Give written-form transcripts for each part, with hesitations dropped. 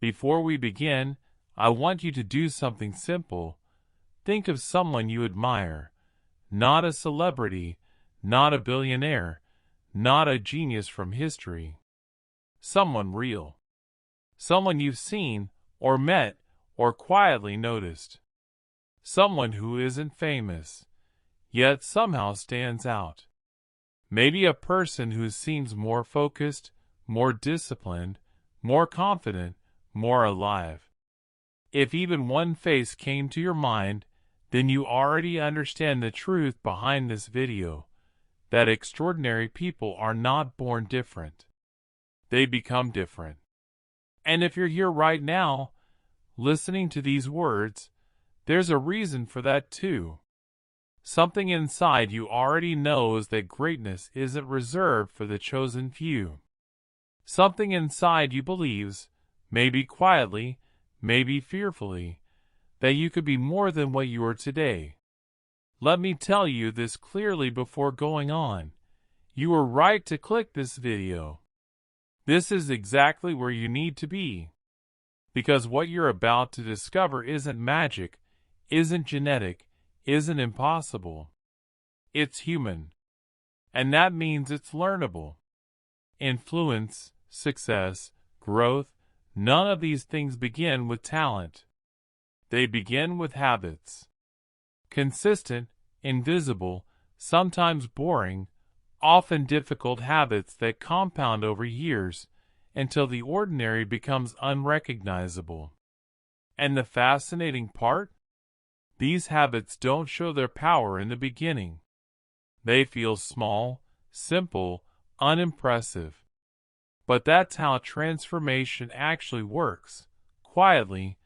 Before we begin, I want you to do something simple. Think of someone you admire. Not a celebrity, not a billionaire, not a genius from history. Someone real. Someone you've seen, or met, or quietly noticed. Someone who isn't famous, yet somehow stands out. Maybe a person who seems more focused, more disciplined, more confident, more alive. If even one face came to your mind, then you already understand the truth behind this video, that extraordinary people are not born different. They become different. And if you're here right now, listening to these words, there's a reason for that too. Something inside you already knows that greatness isn't reserved for the chosen few. Something inside you believes, maybe quietly, maybe fearfully, that you could be more than what you are today. Let me tell you this clearly before going on. You were right to click this video. This is exactly where you need to be. Because what you're about to discover isn't magic, isn't genetic, isn't impossible. It's human. And that means it's learnable. Influence, success, growth, none of these things begin with talent. They begin with habits. Consistent, invisible, sometimes boring, often difficult habits that compound over years until the ordinary becomes unrecognizable. And the fascinating part? These habits don't show their power in the beginning. They feel small, simple, unimpressive. But that's how transformation actually works, quietly,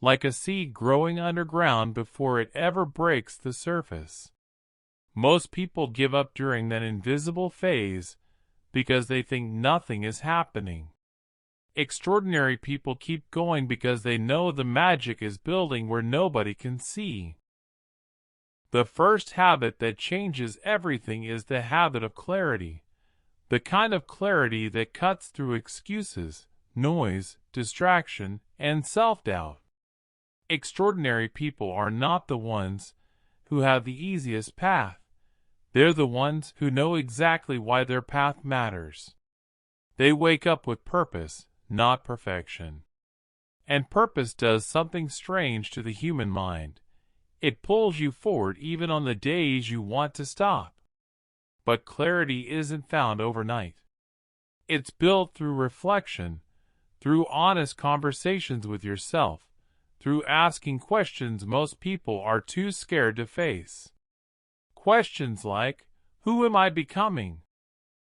like a seed growing underground before it ever breaks the surface. Most people give up during that invisible phase because they think nothing is happening. Extraordinary people keep going because they know the magic is building where nobody can see. The first habit that changes everything is the habit of clarity. The kind of clarity that cuts through excuses, noise, distraction, and self-doubt. Extraordinary people are not the ones who have the easiest path. They're the ones who know exactly why their path matters. They wake up with purpose, not perfection. And purpose does something strange to the human mind. It pulls you forward even on the days you want to stop. But clarity isn't found overnight. It's built through reflection, through honest conversations with yourself, through asking questions most people are too scared to face. Questions like, who am I becoming?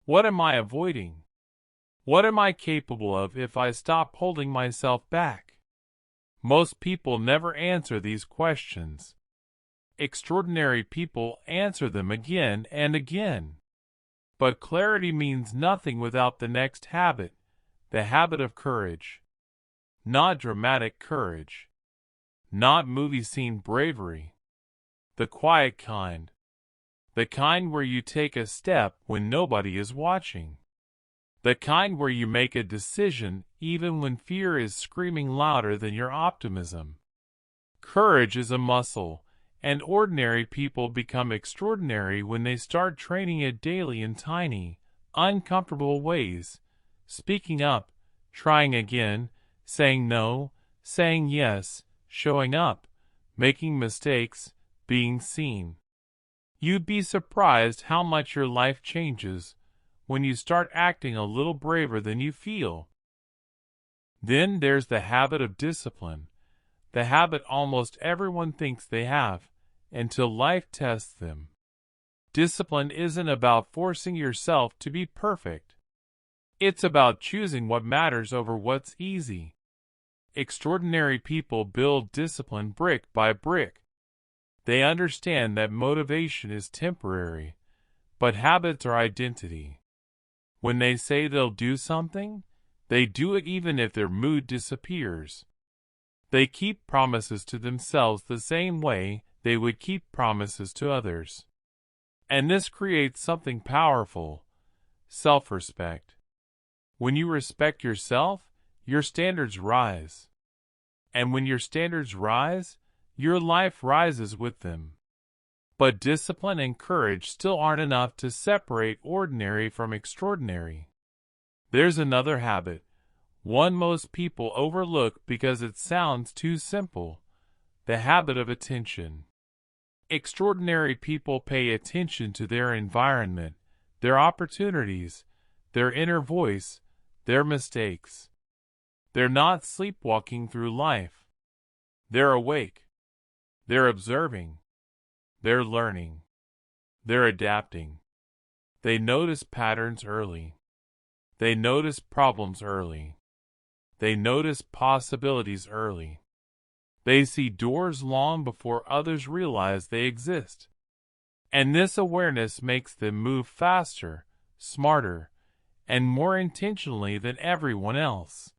What am I avoiding? What am I capable of if I stop holding myself back? Most people never answer these questions. Extraordinary people answer them again and again. But clarity means nothing without the next habit, the habit of courage. Not dramatic courage. Not movie scene bravery. The quiet kind. The kind where you take a step when nobody is watching. The kind where you make a decision even when fear is screaming louder than your optimism. Courage is a muscle, and ordinary people become extraordinary when they start training it daily in tiny, uncomfortable ways, speaking up, trying again, saying no, saying yes, showing up, making mistakes, being seen. You'd be surprised how much your life changes when you start acting a little braver than you feel. Then there's the habit of discipline, the habit almost everyone thinks they have, until life tests them. Discipline isn't about forcing yourself to be perfect. It's about choosing what matters over what's easy. Extraordinary people build discipline brick by brick. They understand that motivation is temporary, but habits are identity. When they say they'll do something, they do it even if their mood disappears. They keep promises to themselves the same way they would keep promises to others. And this creates something powerful, self-respect. When you respect yourself, your standards rise. And when your standards rise, your life rises with them. But discipline and courage still aren't enough to separate ordinary from extraordinary. There's another habit, one most people overlook because it sounds too simple: the habit of attention. Extraordinary people pay attention to their environment, their opportunities, their inner voice, their mistakes. They're not sleepwalking through life. They're awake. They're observing. They're learning. They're adapting. They notice patterns early. They notice problems early. They notice possibilities early. They see doors long before others realize they exist. And this awareness makes them move faster, smarter, and more intentionally than everyone else.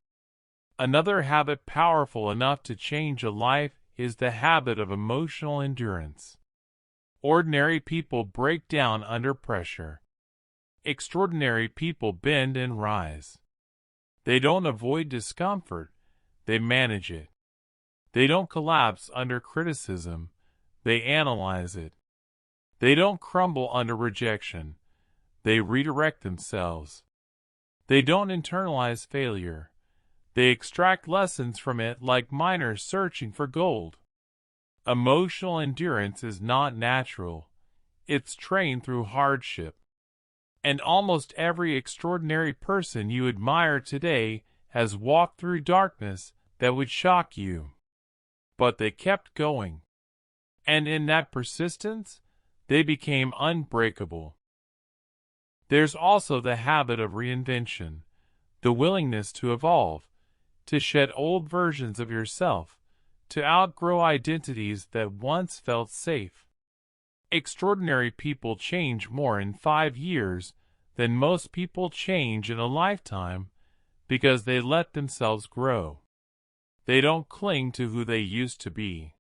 Another habit powerful enough to change a life is the habit of emotional endurance. Ordinary people break down under pressure. Extraordinary people bend and rise. They don't avoid discomfort, they manage it. They don't collapse under criticism, they analyze it. They don't crumble under rejection, they redirect themselves. They don't internalize failure, they extract lessons from it like miners searching for gold. Emotional endurance is not natural, it's trained through hardship. And almost every extraordinary person you admire today has walked through darkness that would shock you. But they kept going. And in that persistence, they became unbreakable. There's also the habit of reinvention, the willingness to evolve, to shed old versions of yourself, to outgrow identities that once felt safe. Extraordinary people change more in 5 years than most people change in a lifetime because they let themselves grow. They don't cling to who they used to be.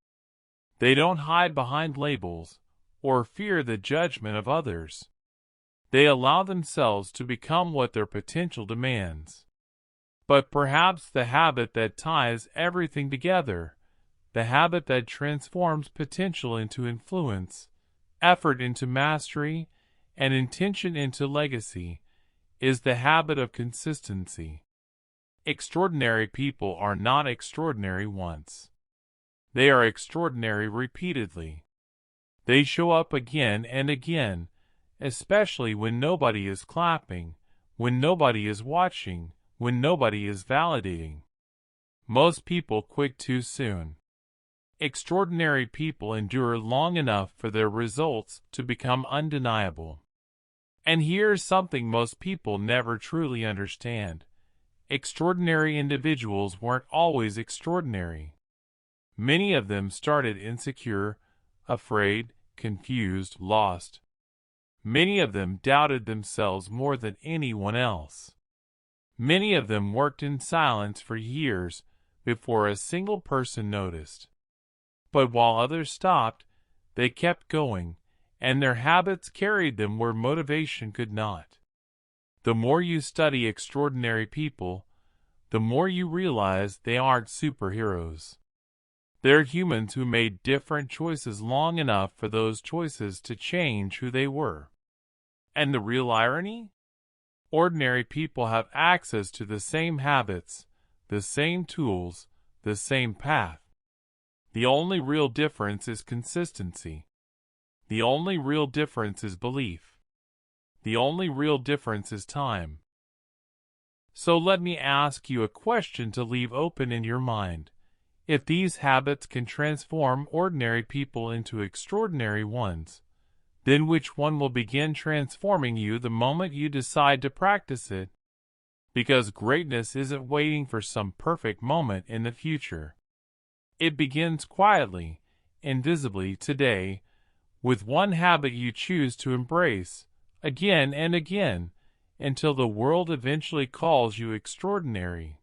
They don't hide behind labels or fear the judgment of others. They allow themselves to become what their potential demands. But perhaps the habit that ties everything together, the habit that transforms potential into influence, effort into mastery, and intention into legacy, is the habit of consistency. Extraordinary people are not extraordinary once. They are extraordinary repeatedly. They show up again and again, especially when nobody is clapping, when nobody is watching, when nobody is validating. Most people quit too soon. Extraordinary people endure long enough for their results to become undeniable. And here's something most people never truly understand. Extraordinary individuals weren't always extraordinary. Many of them started insecure, afraid, confused, lost. Many of them doubted themselves more than anyone else. Many of them worked in silence for years before a single person noticed. But while others stopped, they kept going, and their habits carried them where motivation could not. The more you study extraordinary people, the more you realize they aren't superheroes. They're humans who made different choices long enough for those choices to change who they were. And the real irony? Ordinary people have access to the same habits, the same tools, the same path. The only real difference is consistency. The only real difference is belief. The only real difference is time. So let me ask you a question to leave open in your mind. If these habits can transform ordinary people into extraordinary ones, then which one will begin transforming you the moment you decide to practice it? Because greatness isn't waiting for some perfect moment in the future. It begins quietly, invisibly today, with one habit you choose to embrace, again and again, until the world eventually calls you extraordinary.